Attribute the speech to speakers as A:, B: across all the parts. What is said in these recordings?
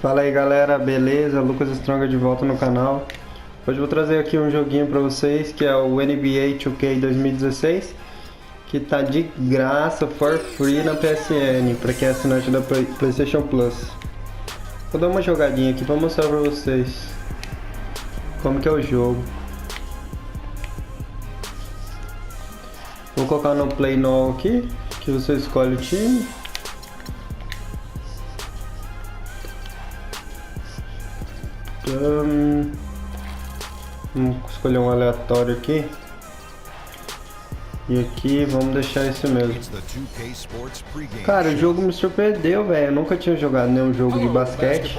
A: Fala aí galera, beleza? Lucas Stronga de volta no canal. Hoje eu vou trazer aqui um joguinho pra vocês que é o NBA 2K 2016, que tá de graça, for free na PSN, pra quem é assinante da PlayStation Plus. Vou dar uma jogadinha aqui pra mostrar pra vocês como que é o jogo. Vou colocar no Play Now aqui, que você escolhe o time. Vamos escolher um aleatório aqui. E aqui vamos deixar isso mesmo. Cara, o jogo me surpreendeu, velho. Eu nunca tinha jogado nenhum jogo de basquete.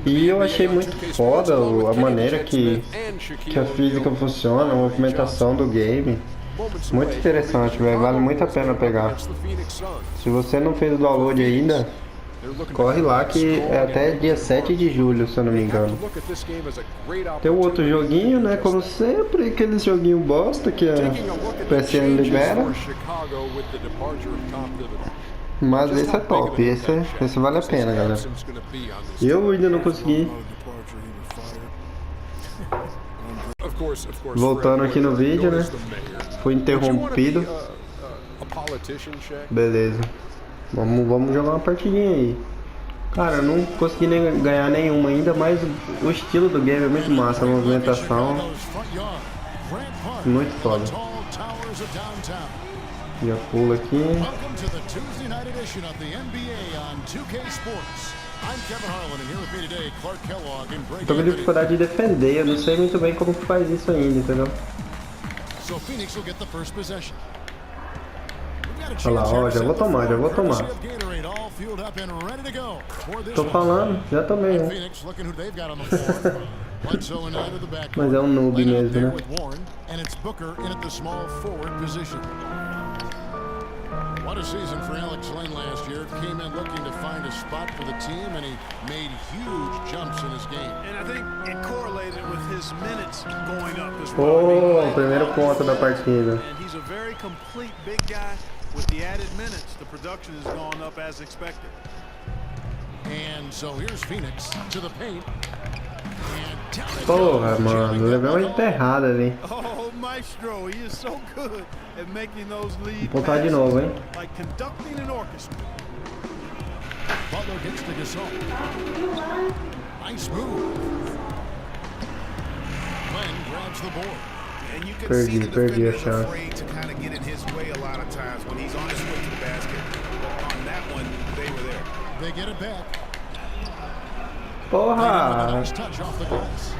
A: E eu achei muito foda a maneira que a física funciona, a movimentação do game. Muito interessante, velho. Vale muito a pena pegar. Se você não fez o download ainda, corre lá que é até dia 7 de julho, se eu não me engano. Tem um outro joguinho, né? Como sempre, aquele joguinho bosta que a PSN libera. Mas esse é top, esse vale a pena, galera. Eu ainda não consegui. Voltando aqui no vídeo, né? Fui interrompido. Beleza. Vamos jogar uma partidinha aí. Cara, eu não consegui ganhar nenhuma ainda, mas o estilo do game é muito massa, a movimentação muito foda. Já pula aqui. Tô com dificuldade de defender, eu não sei muito bem como que faz isso ainda, entendeu? Olha lá, ó, já vou tomar. Tô falando, já tomei um. Mas é um noob mesmo, né?
B: What a season for Alex Lane last year. Came in looking to find a spot for the team, and he made huge jumps in his game. And I think it correlated with his minutes going up as well.
A: Oh, primeiro ponto da partida.
B: And he's a very complete big guy. With the added minutes, the production has gone up as expected. And so here's Phoenix to the paint.
A: Porra, mano, levei uma enterrada ali.
B: Oh, Maestro, he is so good at making those lead
A: Vou pontuar de novo, hein?
B: like conducting an orchestra. Butler gets to Gasol. Nice move. Glenn grabs the board. And you can see the defender is afraid to kind of get in his way a lot of times when he's on his way to the basket. But on that one, they were there. They get it back.
A: Porra!
B: Nice touch off the glass.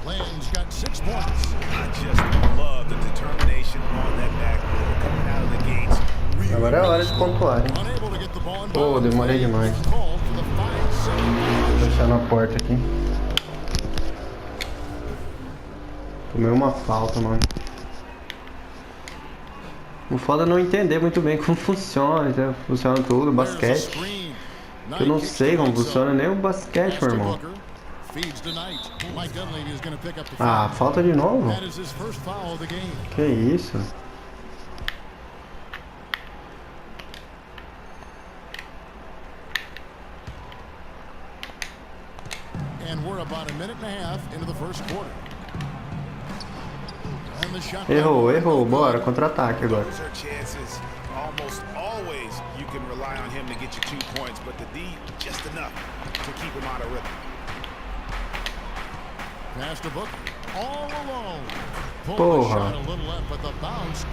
B: Land's got 6 points. I just love the determination on that backboard coming out of the gates.
A: Agora é hora de pontuar, hein? Pô, demorei demais. Vou deixar na porta aqui. Tomei uma falta, mano. O foda é não entender muito bem como funciona, entendeu? Funciona tudo, basquete. Eu não sei como funciona nem o basquete, meu irmão. Ah, falta de novo? Que isso? Errou, bora, contra-ataque agora.
B: Almost always you can rely on him to get you 2 points, but the D just enough to keep him out of rhythm. Pass to Book all alone.
A: Porra.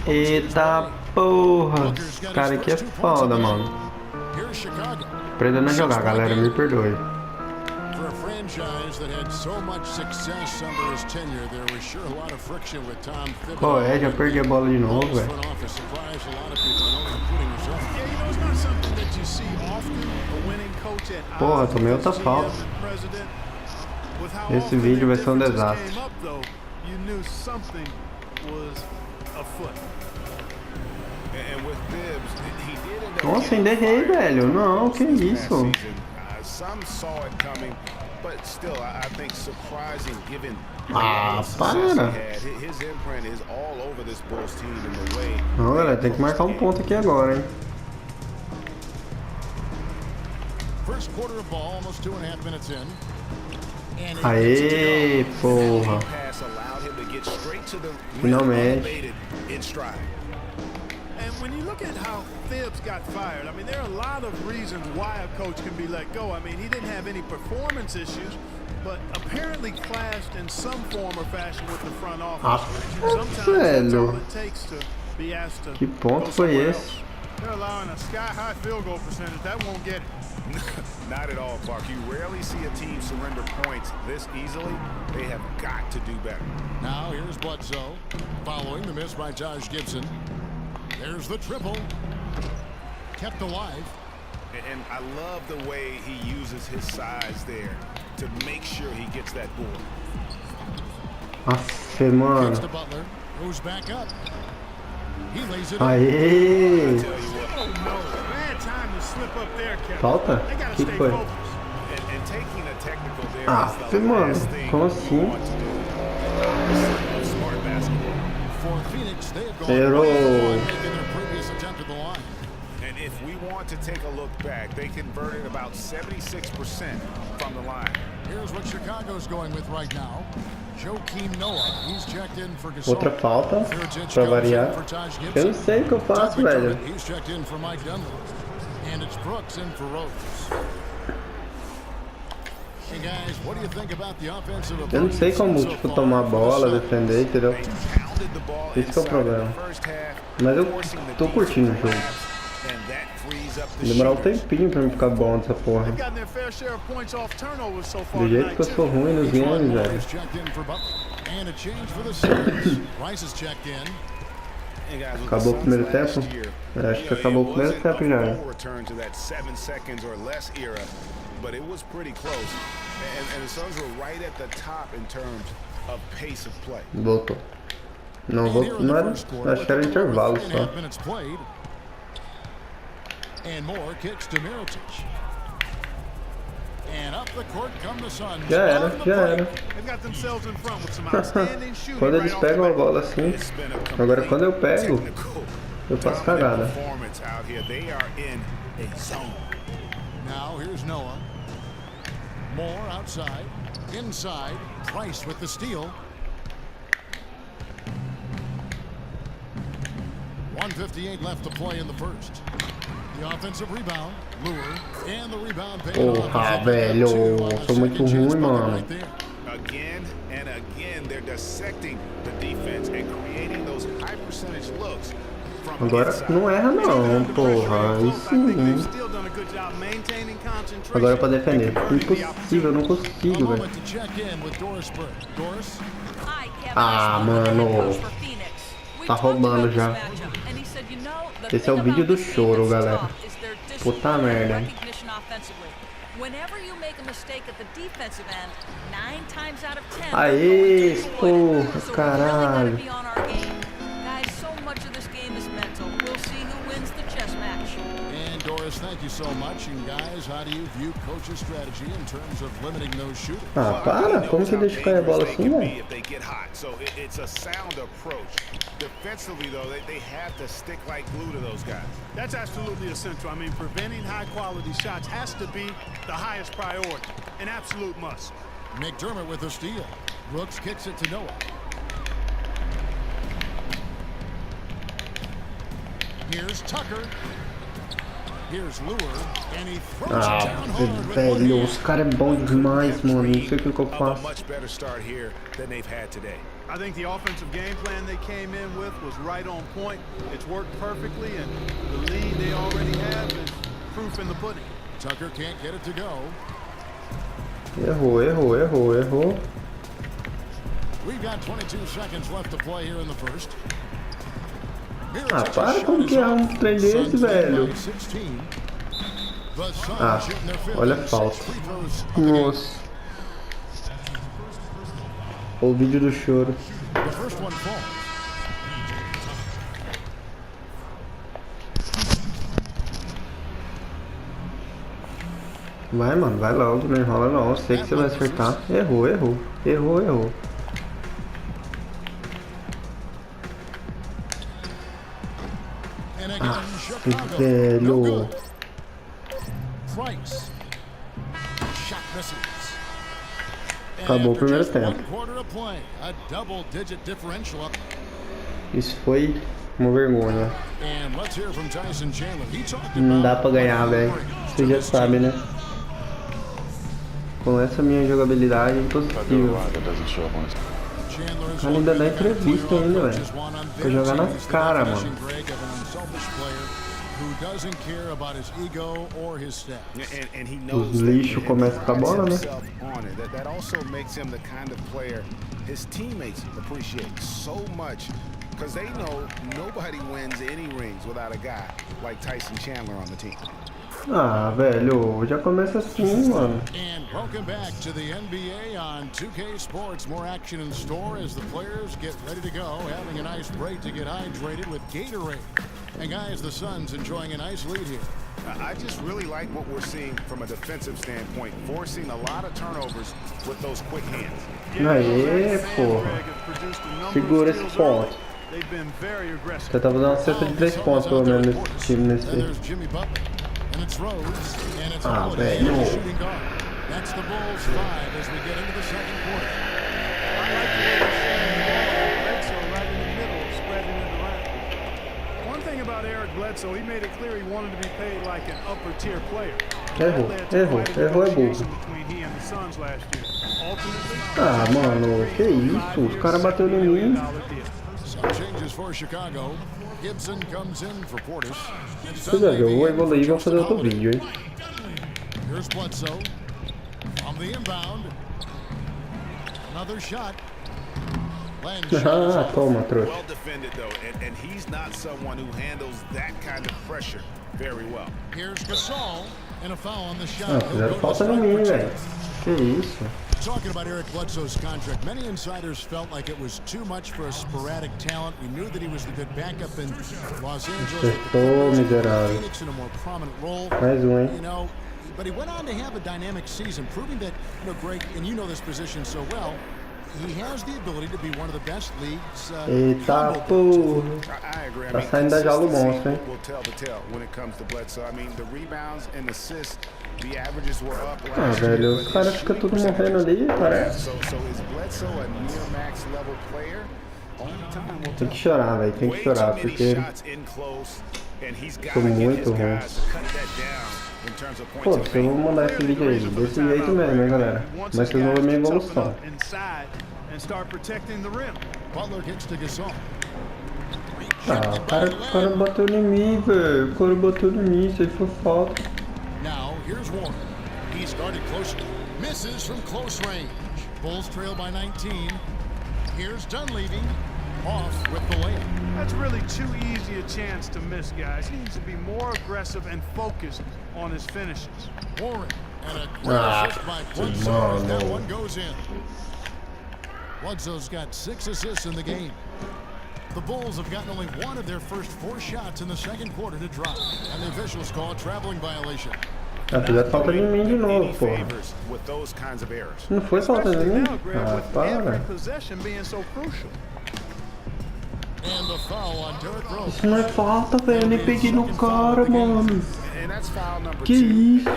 A: Eita porra. Cara, aqui é foda, mano. Aprendendo a jogar, galera, me perdoe. Qual é? Já perdi a bola de novo, velho. Porra, tomei outra falta. Esse vídeo vai ser um desastre. Nossa, ainda errei, velho. Não, que isso? Ah, para! Não, galera, tem que marcar um ponto aqui agora, hein?
B: First quarter of ball, almost 2.5 minutes in.
A: Aê, porra. Finalmente.
B: And when you look at how Phibbs got fired, I mean, there are a lot of reasons why a coach can be let go. I mean, he didn't have any performance issues, but apparently clashed in some form or fashion with the front office. Sometimes that's all it takes to be asked to
A: Que ponto
B: go
A: foi
B: somewhere
A: esse?
B: else. They're allowing a sky-high field goal percentage. That won't get it.
C: Not at all, Clark. You rarely see a team surrender points this easily. They have got to do better.
B: Now here's Bledsoe, following the miss by Taj Gibson. There's the triple. Kept alive.
C: And I love the way he uses his size there to make sure he gets that board.
A: Aff, mano.
B: Gets to Butler. Goes back up. He lays it
A: Aê.
B: Oh, no. Bad time to slip up there, Kevin.
A: Falta?
B: They gotta
A: Que
B: stay
A: foi?
B: focused.
C: And taking a technical there
A: Aff,
C: is the
A: mano.
C: last thing
A: Como
C: you
A: assim?
C: want to do. Smart basketball.
B: For Phoenix, they have gone
A: Errou.
B: making their previous attempt at the line.
C: And if we want to take a look back, they converted about 76% from the line.
B: Here's what Chicago's going with right now. Joakim Noah, he's checked in for Gasol.
A: Outra falta,
B: Third
A: pra variar.
B: for Taj
A: Eu
B: Gibson.
A: não sei o que eu faço, velho.
B: He's checked in for Mike Dunlap. And it's Brooks in for Rose. Hey guys, what do you think about the offensive
A: Eu não sei como, tipo, tomar a bola, defender, entendeu?
C: Pounded the ball
A: Esse que é o
C: inside
A: problema.
C: in the first half,
A: Mas eu
C: forcing the
A: tô curtindo o
C: defense to
A: jogo.
C: collapse, and that frees up the
A: Demorar um
C: shooters.
A: tempinho pra mim ficar bom nessa porra.
B: They've gotten their fair share of points off turnovers so far
A: Do jeito que eu
B: tonight,
A: sou
B: too.
A: ruim nos games, velho.
B: He's checked in for Butler. And a change for the Suns. Rice is checked in.
C: Hey guys, with
A: Acabou o
C: the
A: primeiro
C: Suns
A: tempo?
C: last year,
A: Acho que
C: it
A: acabou o primeiro
C: wasn't
A: tempo
C: a
A: já.
C: full return to that 7 seconds or less era, but it was pretty close. And the Suns were right at the top in terms of pace of play.
A: Voltou. Não vou. Não era. Acho que era intervalo só.
B: Minutes played. And more kicks to Mirotic. And up the court come the Suns.
A: Já era, já era.
B: They've got themselves in front with some outstanding shooting
A: Quando
B: right
A: eles
B: off the
A: pegam a
B: bat.
A: bola assim.
C: It's been a
A: Agora quando eu
C: complete
A: pego,
C: technical
A: eu faço
C: dominant
A: cagada.
C: performance out here. They are in a zone.
B: Now here's Noah. Moore outside. Inside. Price with the steal. 1:58 left to play in the first. The offensive rebound. Lure. And the rebound paid off.
A: Porra, velho. Sou muito ruim, mano.
B: Right there.
C: Again and again, they're dissecting the defense and creating those high percentage looks from
A: Agora
C: inside.
A: não erra não, porra. Aí sim.
B: Still done a good job maintaining concentration.
A: Agora é pra defender. Impossível, eu não
B: A
A: consigo, velho.
B: moment to check in with Doris Burke. Doris?
A: Ah, mano. Tá roubando já. Esse é o vídeo do choro, galera. Puta merda. Aê, porra, caralho.
B: And Doris, thank you so much. And guys, how do you view coach's strategy in terms of limiting those shooters?
A: Ah, para. Como que deixa cair a bola assim, velho?
C: If they get hot. So it's a sound approach. Defensively, though, they have to stick like glue to those guys.
B: That's absolutely essential. I mean, preventing high-quality shots has to be the highest priority. An absolute must. McDermott with a steal. Brooks kicks it to Noah. Here's Tucker. Here's Lure. And he throws it
A: Ah,
B: down hard with one
A: velho,
B: hand.
A: os caras é bom demais, mano. Não sei o que eu
C: Of a
A: faço.
C: much better start here than they've had today.
B: I think the offensive game plan they came in with was right on point. It's worked perfectly, and the lead they already have is proof in the pudding. Tucker can't get it to go.
A: Errou.
B: We've got 22 seconds left to play here in the first.
A: Ah, para com que é um trem desse, velho. Ah, olha a falta. Nossa. O vídeo do choro.
B: The first one falls.
A: Vai, mano, vai logo, não enrola não. Eu sei que você vai acertar. Errou.
B: And again,
A: Ah,
B: Chicago.
A: velho.
B: No good. Price.
A: Acabou o primeiro tempo. Isso foi uma vergonha. Não dá pra ganhar, velho. Você já sabe, né? Com essa minha jogabilidade impossível. O cara ainda dá entrevista ainda, velho. Pra jogar nas caras, mano. Os lixos começam com a bola, né?
C: Because they know nobody wins any rings without a guy like Tyson Chandler on the team.
A: Ah, velho, já começa assim, mano.
B: And welcome back to the NBA on 2K Sports. More action in store as the players get ready to go, having a nice break to get hydrated with Gatorade. And guys, the Suns enjoying a nice lead here.
C: I just really like what we're seeing from a defensive standpoint, forcing a lot of turnovers with those quick hands.
A: Aê, porra. Segura esse ponto. Você tava dando uma cesta de 3 pontos pelo menos nesse time, nesse. Ah, velho. Errou é burro. Ah, mano, que isso? Os caras bateram em mim. Você já viu? Eu vou evoluir e vou fazer outro vídeo, hein? Ah, toma, trouxa. Ah, fizeram falta no mim, velho. Que isso?
B: Talking about Eric Bledsoe's contract, many insiders felt like it was too much for a sporadic talent. We knew that he was the good backup in Los Angeles, Phoenix in a more prominent role.
A: Mais hein?
B: You know, but he went on to have a dynamic season, proving that, you know, Greg, and you know this position so well, he has the ability to be one of the best leagues.
A: Eita, porra. Tá saindo da jaula o monstro, hein? Ah, velho, os caras ficam tudo morrendo ali, parece. Tem que chorar, velho, tem que chorar, porque ficou muito ruim. Pô, eu vou mandar esse vídeo aí, desse jeito mesmo, hein, galera. Mas vocês vão ver minha evolução. Ah, o cara bateu em mim, velho. O cara bateu em mim, isso aí foi falta.
B: Now, here's Warren. He started close, misses from close range. Bulls trail by 19. Here's Dunleavy, off with the layup.
D: That's really too easy a chance to miss, guys. He needs to be more aggressive and focused on his finishes.
B: Warren, and a great assist by Bledsoe as that one goes in. Bledsoe's got 6 assists in the game. The Bulls have gotten only one of their first 4 shots in the second quarter to drop, and the officials call a traveling violation.
A: Ah, fizeram falta de mim de novo, porra. Não foi falta de mim? Ah, para. Isso não é falta, velho. Eu nem peguei no cara, mano. Que isso?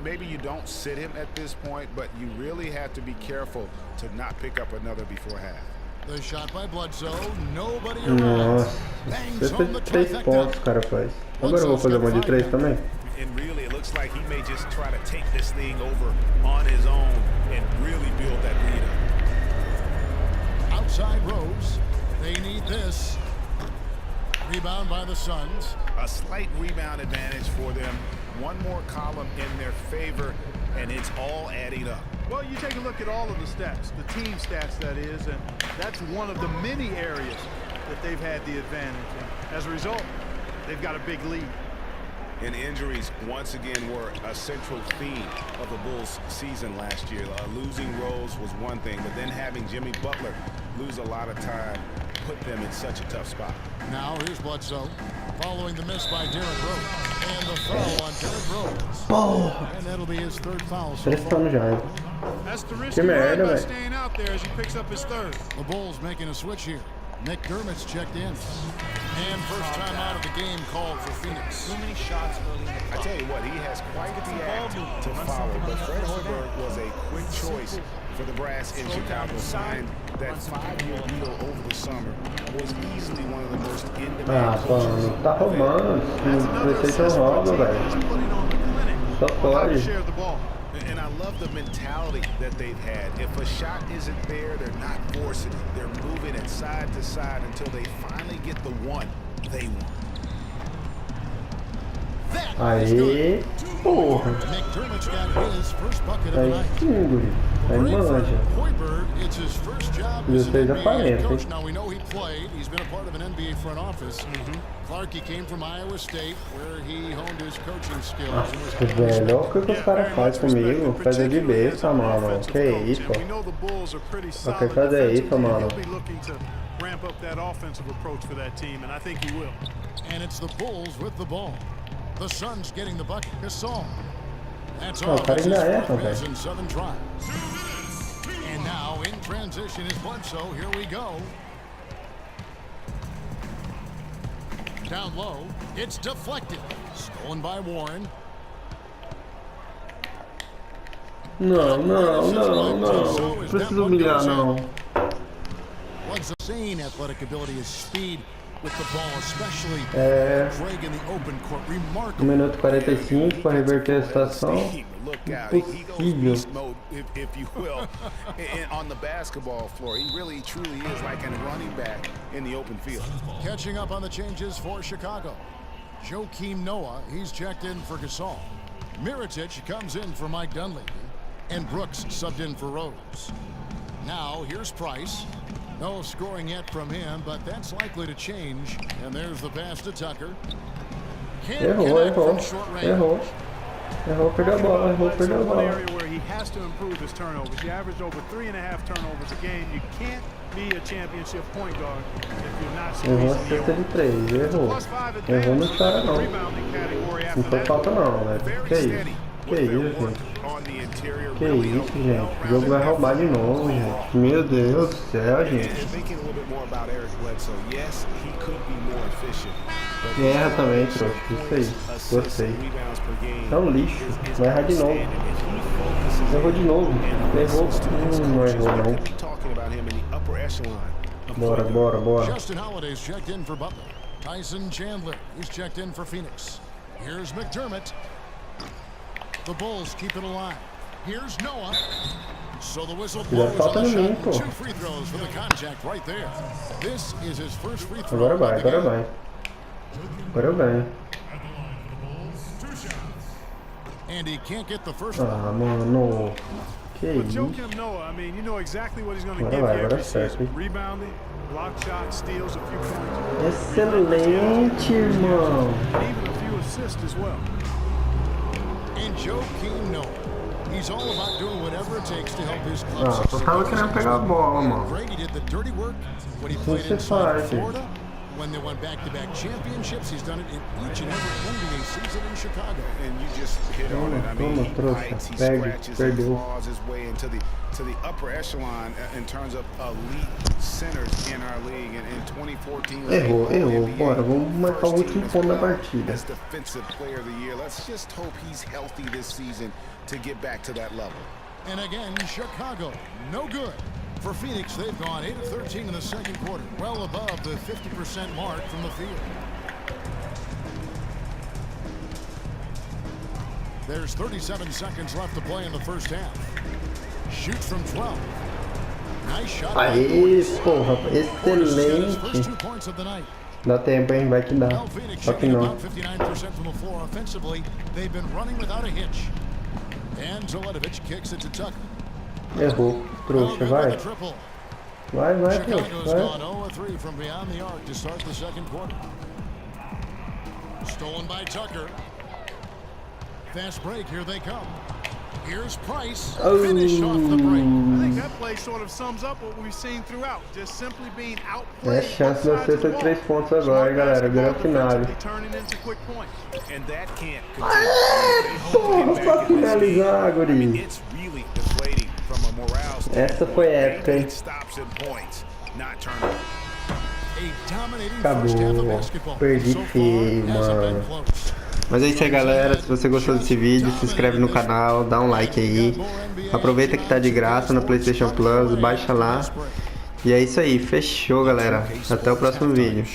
C: Maybe you don't sit him at this point, but you really have to be careful to not pick up another before half.
B: The shot by Bledsoe, nobody
A: Nossa, cesta de 3 pontos o cara faz. Agora eu vou fazer uma de 3 também.
C: And really, it looks like he may just try to take this thing over on his own and really build that lead up.
B: Outside Rose, they need this. Rebound by the Suns.
C: A slight rebound advantage for them. One more column in their favor, and it's all adding up.
D: Well, you take a look at all of the stats, the team stats that is, and that's one of the many areas that they've had the advantage. And as a result, they've got a big lead.
C: And injuries, once again, were a central theme of the Bulls' season last year. Losing Rose was one thing, but then having Jimmy Butler lose a lot of time put them in such a tough spot.
B: Now here's Bledsoe, following the miss by Derrick Rose, and the foul on Derrick Rose.
A: Oh.
B: And that'll be his third foul so
A: Prestando já, hein?
D: That's the risk
A: Que merda, velho.
D: staying out there as he picks up his third.
B: The Bulls making a switch here. McDermott's checked in. And first time out of the game called for Phoenix.
E: Too many shots early in the
C: I
E: clock.
C: tell you what, he has quite the act to follow, but Fred Hoiberg was a quick choice for the brass in Chicago. Signed that 5-year deal over the summer. Was easily one of the most in-demand coaches.
A: Mano, tá roubando. PlayStation rouba, velho. Só pode.
D: Share the ball.
C: And I love the mentality that they've had. If a shot isn't there, they're not forcing it. They're moving it side to side until they finally get the one they want.
A: Aê, porra.
B: McDermott's got his first bucket of the
A: Aí
B: night.
A: sim, guri. Aí manja.
B: Hoiberg, it's his first job as an
A: 16
B: NBA
A: aparenta,
B: coach.
A: hein?
B: Now we know he played. He's been a part of an NBA front office. Clark, he came from Iowa State, where he honed his coaching skills.
A: Nossa, velho, olha o que os caras fazem comigo. Fazer de besta, mano. Que isso?
D: We know the Bulls are pretty
A: Só
D: solid
A: quer fazer isso,
D: defensively.
A: mano.
D: He'll be looking to ramp up that offensive approach for that team, and I think he will.
B: And it's the Bulls with the ball. The Suns getting the bucket. Gasol. That's
A: Oh,
B: all.
A: cara,
B: That's his
A: ainda é,
B: fourth
A: rapaz.
B: miss in 7 tries. And now in transition is Bledsoe. Here we go. Down low. It's deflected. Stolen by Warren.
A: Não, não, não, não. Preciso humilhar, não.
B: What's insane athletic ability is speed with the ball, especially Craig in the open court.
A: 1
B: Remarkable.
A: minuto e 45 para reverter a situação.
C: Look out, he goes
A: Impossível.
C: beast mode, if you will, and on the basketball floor. He really, truly is like a running back in the open field.
B: Catching up on the changes for Chicago. Joakim Noah, he's checked in for Gasol. Mirotic comes in for Mike Dunleavy. And Brooks subbed in for Rose. Now, here's Price. No scoring yet from him, but that's likely to change. And there's the pass to Tucker. Can't
A: Errou,
B: connect
A: errou.
B: from short range.
A: Errou. Errou, perdeu a bola, errou, perdeu a
D: One
A: bola.
D: area where he has to improve his turnovers. He averaged over 3.5 turnovers a game. You can't be a championship point guard if you're not
A: Errou a
D: squeezing the
A: cesta de 3, errou.
D: Plus 5
A: Errou no
D: advantage
A: cara, não.
D: rebounding category
A: Não
D: after
A: foi
D: that.
A: falta, não, velho.
C: Very
A: Que
C: steady
A: isso? Que
C: with their
A: isso,
C: work
A: gente?
C: on the interior.
A: Que
C: Really
A: isso, gente? O jogo vai roubar de novo, gente. Meu Deus do céu, gente.
C: Thinking a little bit more about Eric Bledsoe. Yes, he could be more efficient. but
A: Erra
C: his
A: também,
C: points,
A: trouxa. Isso aí.
C: assists,
A: Gostei.
C: rebounds per game
A: É um lixo.
C: is
A: Vai errar de novo.
C: outstanding. If he focuses
A: Errou de novo.
C: and
A: Errou.
C: listens to his
A: Não
C: coaches,
A: errou,
C: we
A: não.
C: could be talking about him in the upper echelon of
A: Bora,
C: football.
A: bora, bora.
B: Justin Holiday's checked in for Butler. Tyson Chandler, he's checked in for Phoenix. Here's McDermott. The Bulls keep it alive. Here's Noah. So the whistle blows
A: falta
B: on the
A: no mim,
B: shot.
A: pô.
B: 2 free throws for the contact right there. This is his first free throw.
A: Agora
B: of
A: vai,
B: the
A: agora
B: game.
A: vai. Agora eu ganho.
B: And he can't get the first one.
A: Ah, mano. Que
D: With
A: isso?
D: Joakim Noah, I mean, you know exactly what he's going to
A: Agora
D: give
A: vai,
D: you
A: agora
D: every
A: certo,
D: season.
A: hein?
D: Rebounding, block shots, steals, a few points,
A: Excelente, irmão.
D: and even a few assists as well.
B: And Joakim Noah. He's all about doing whatever it takes to help his club
A: Ah, só
B: succeed.
A: tava querendo pegar a bola, mano.
B: Grady did the dirty work when he
A: Sim,
B: played
A: você
B: inside
A: faz,
B: Florida. When they won back-to-back championships, he's done it in each and every NBA season in Chicago.
C: And you just hit on it. I mean,
A: Toma,
C: he
A: trouxa.
C: bites, he
A: Perde,
C: scratches, and
A: perdeu.
C: claws his way into the upper echelon in terms of elite centers in our league. And in 2014, was
A: Errou,
C: named
A: errou.
C: All-NBA
A: Bora, vamos marcar o
C: first
A: último
C: team as
A: ponto da
C: well
A: partida.
C: as defensive player of the year. Let's just hope he's healthy this season to get back to that level.
B: And again, Chicago, no good. For Phoenix, they've gone 8 of 13 in the second quarter, well above the 50% mark from the field. There's 37 seconds left to play in the first half. Shoots from 12. Nice shot. by
A: Aê,
B: Portis.
A: porra.
B: Portis has got his first
A: Excelente.
B: 2 points of the night.
A: Dá tempo, hein? Vai que dá.
B: Well, Phoenix
A: Só que
B: shooting
A: não.
B: about 59% from the floor offensively. They've been running without a hitch. And Zelenovic kicks it to Tucker.
A: Errou. Trouxa,
B: Good
A: vai.
B: with the triple.
A: Vai, vai, trouxa,
B: Chicago's
A: vai.
B: gone 0 of 3 from beyond the arc to start the second quarter. Stolen by Tucker. Fast break, here they come. Here's Price. Finish off the break.
D: I think that play sort of sums up what we've seen throughout. Just simply being outplayed.
A: É chance de
D: both
A: você
D: sides of
A: ter
D: the
A: 3
D: ball.
A: pontos agora,
D: Smart
A: galera.
D: basketball
A: Grande finale.
D: defensively turning into quick points.
C: And that can't
A: Aê,
C: continue.
A: porra, pra finalizar, guri.
C: It's really deflating from a morale standpoint.
A: Essa foi épica, hein?
C: Stops and points, not turnovers.
A: Acabou. Perdi feio, mano. Mas é isso aí, galera. Se você gostou desse vídeo, se inscreve no canal, dá um like aí. Aproveita que tá de graça na PlayStation Plus, baixa lá. E é isso aí, fechou, galera. Até o próximo vídeo.